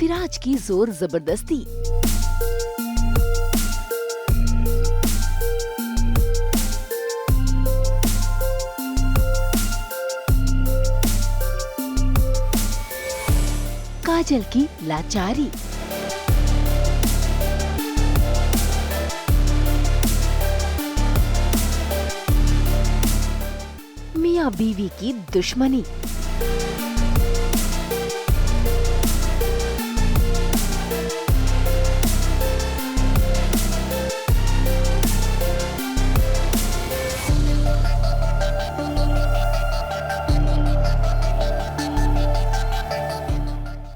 अविराज की जोर जबरदस्ती। काजल की लाचारी। मियां बीवी की दुश्मनी।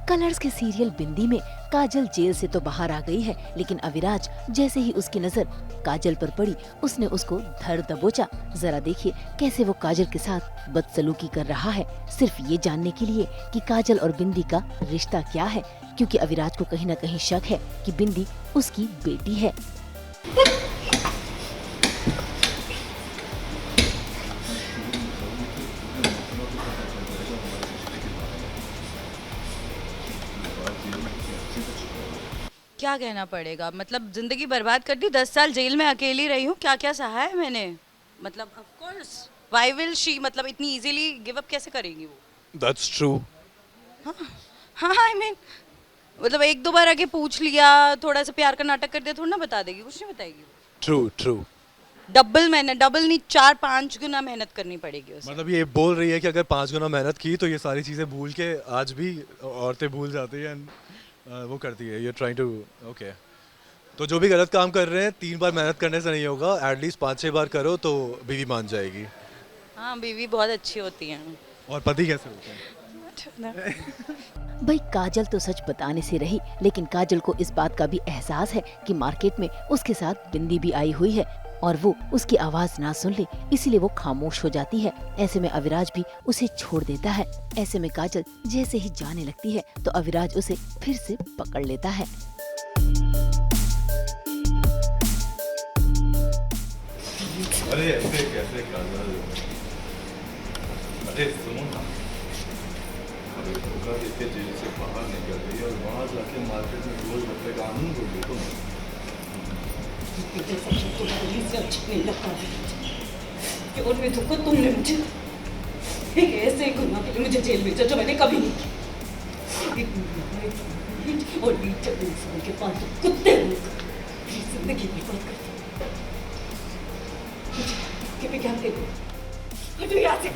कलर्स के सीरियल बिंदी में काजल जेल से तो बाहर आ गई है, लेकिन अविराज जैसे ही उसकी नजर काजल पर पड़ी उसने उसको धर दबोचा। जरा देखिए कैसे वो काजल के साथ बदसलूकी कर रहा है, सिर्फ ये जानने के लिए कि काजल और बिंदी का रिश्ता क्या है, क्योंकि अविराज को कहीं न कहीं शक है कि बिंदी उसकी बेटी है। क्या कहना पड़ेगा, मतलब जिंदगी बर्बाद कर दी, 10 साल जेल में अकेली रही हूँ, क्या क्या सहा है मैंने। मतलब of course why will she, मतलब इतनी इजीली गिव अप कैसे करेगी वो। That's true. हाँ आई मीन मतलब एक दो बार आके पूछ लिया, थोड़ा सा प्यार का नाटक कर दिया, थोड़ा ना बता देगी, कुछ नहीं बताएगी। True true. डबल मेहनत, डबल नहीं 4-5 गुना मेहनत करनी पड़ेगी उसे। मतलब ये बोल रही है कि अगर 5 गुना मेहनत की तो ये सारी चीज़ें भूल के, आज भी औरतें भूल जाती हैं वो करती है। ये ट्राइंग टू ओके, तो जो भी गलत काम कर रहे हैं 3 बार मेहनत करने से नहीं होगा, एटलीस्ट 5-6 बार करो तो बीवी मान जाएगी। हाँ बीवी बहुत अच्छी होती है। और पति कैसे होते हैं? भाई काजल तो सच बताने से रही, लेकिन काजल को इस बात का भी एहसास है कि मार्केट में उसके साथ बिंदी भी आई हुई है और वो उसकी आवाज ना सुन ले, इसीलिए वो खामोश हो जाती है। ऐसे में अविराज भी उसे छोड़ देता है। ऐसे में काजल जैसे ही जाने लगती है तो अविराज उसे फिर से पकड़ लेता है। अरे ऐसे कैसे काजल, अरे सुनो ना, अरे धोखा देके जेल से बाहर निकल गई और वहाँ जाके मार्केट में रोज बदले कानून बोल दो और मैं धोखा तुमने मुझे एक ऐसे गुनाह के लिए मुझे जेल भेजा जो मैंने कभी नहीं की। और जब इंसान के पास कुत्ते जिंदगी बर्बाद कर दी, मैं क्या करूं? हटो यहाँ से।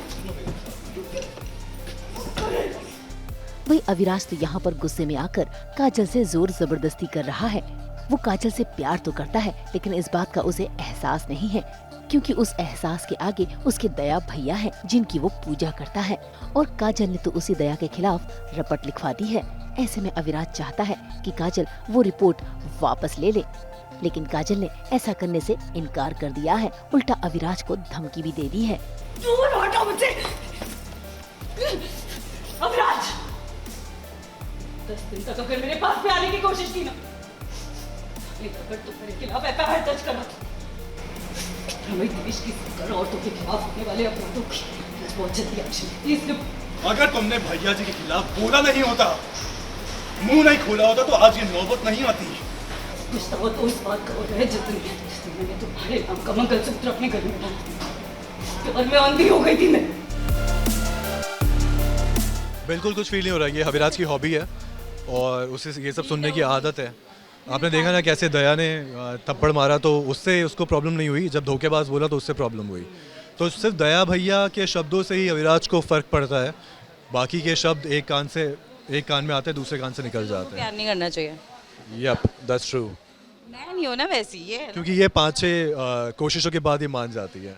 वही अविराज तो यहाँ पर गुस्से में आकर काजल से जोर जबरदस्ती कर रहा है। वो काजल से प्यार तो करता है, लेकिन इस बात का उसे एहसास नहीं है, क्योंकि उस एहसास के आगे उसके दया भैया हैं, जिनकी वो पूजा करता है। और काजल ने तो उसी दया के खिलाफ रपट लिखवा दी है। ऐसे में अविराज चाहता है कि काजल वो रिपोर्ट वापस ले ले, लेकिन काजल ने ऐसा करने से इनकार कर दिया है, उल्टा अविराज को धमकी भी दे दी है। दूर हटो मुझसे। अविराज, 10 दिन तक अगर मेरे पास में आने की कोशिश की ना, अगर तुम मेरे खिलाफ एफआईआर दर्ज करो, हमें देश की सरकार औरतों के खिलाफ होने वाले अपराधों की बहुत जल्दी एक्शन लो। अगर तुमने भैया जी के खिलाफ बोला नहीं होता, मुंह नहीं खोला होता तो आज ये नौबत नहीं आती। पछतावा तो इस बात का हो रहा है जिसने मैंने तुम्हारे नाम का मंगलसूत्र अपने घर में डाला और मैं अंधी हो गई थी। मैं बिल्कुल कुछ फील नहीं हो रहा है। ये अविराज की हॉबी है और उसे ये सब सुनने की आदत है। आपने देखा ना कैसे दया ने थप्पड़ मारा तो उससे उसको प्रॉब्लम नहीं हुई, जब धोखेबाज बोला तो उससे प्रॉब्लम हुई। तो सिर्फ दया भैया के शब्दों से ही अविराज को फ़र्क पड़ता है, बाकी के शब्द एक कान में आते हैं, दूसरे कान से निकल जाते हैं। प्यार नहीं करना चाहिए। Yup that's true. मैं नहीं हो ना वैसी ये, क्योंकि ये 5-6 कोशिशों के बाद ही मान जाती है।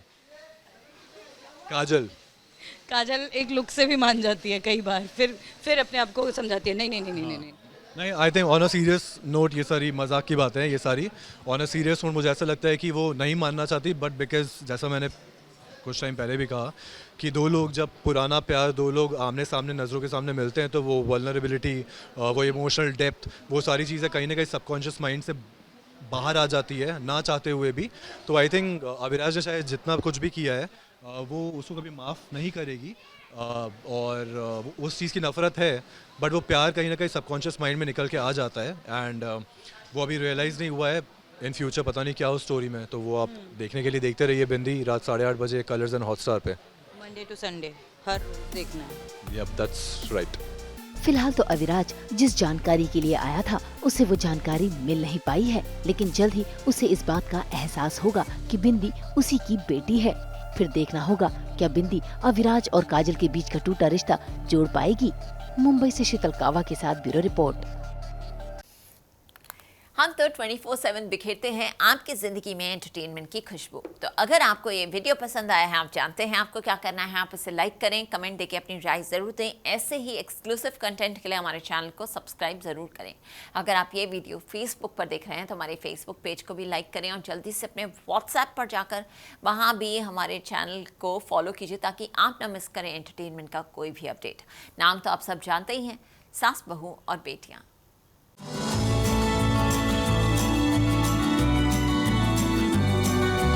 काजल एक लुक से भी मान जाती है कई बार, फिर अपने आप को समझाती है नहीं नहीं नहीं नहीं नहीं। नहीं, I think on a serious note ये सारी मजाक की बातें हैं। ये सारी ऑन अ सीरियस नोट मुझे ऐसा लगता है कि वो नहीं मानना चाहती, बट बिकॉज जैसा मैंने कुछ टाइम पहले भी कहा कि दो लोग जब पुराना प्यार, दो लोग आमने सामने नज़रों के सामने मिलते हैं तो वो वल्नरेबिलिटी, वो इमोशनल डेप्थ, वो सारी चीज़ें कहीं ना कहीं सबकॉन्शियस माइंड से बाहर आ जाती है ना चाहते हुए भी। तो आई थिंक अविराज ने चाहे जितना कुछ भी किया है वो उसको कभी माफ़ नहीं करेगी। और उस चीज़ की नफ़रत है, बट वो प्यार कहीं ना कहीं सबकॉन्शियस माइंड में निकल के आ जाता है एंड वो अभी रियलाइज़ नहीं हुआ है। इन फ्यूचर पता नहीं क्या हो स्टोरी में, तो वो आप देखने के लिए देखते रहिए बिंदी रात 8:30 बजे कलर्स एंड हॉटस्टार पे। मंडे टू संडे हर रोज देखना है। Yup that's right. फिलहाल तो अविराज जिस जानकारी के लिए आया था उसे वो जानकारी मिल नहीं पाई है, लेकिन जल्द ही उसे इस बात का एहसास होगा कि बिंदी उसी की बेटी है। फिर देखना होगा क्या बिंदी अविराज और काजल के बीच का टूटा रिश्ता जोड़ पाएगी। मुंबई से शीतल कावा के साथ ब्यूरो रिपोर्ट। हम तो 24/7 बिखेरते हैं आपकी ज़िंदगी में एंटरटेनमेंट की खुशबू। तो अगर आपको ये वीडियो पसंद आया है, आप जानते हैं आपको क्या करना है, आप इसे लाइक करें, कमेंट देके अपनी राय ज़रूर दें। ऐसे ही एक्सक्लूसिव कंटेंट के लिए हमारे चैनल को सब्सक्राइब ज़रूर करें। अगर आप ये वीडियो फेसबुक पर देख रहे हैं तो हमारे फेसबुक पेज को भी लाइक करें और जल्दी से अपने व्हाट्सएप पर जाकर वहाँ भी हमारे चैनल को फॉलो कीजिए ताकि आप ना मिस करें एंटरटेनमेंट का कोई भी अपडेट। नाम तो आप सब जानते ही हैं, सास बहू और बेटियाँ।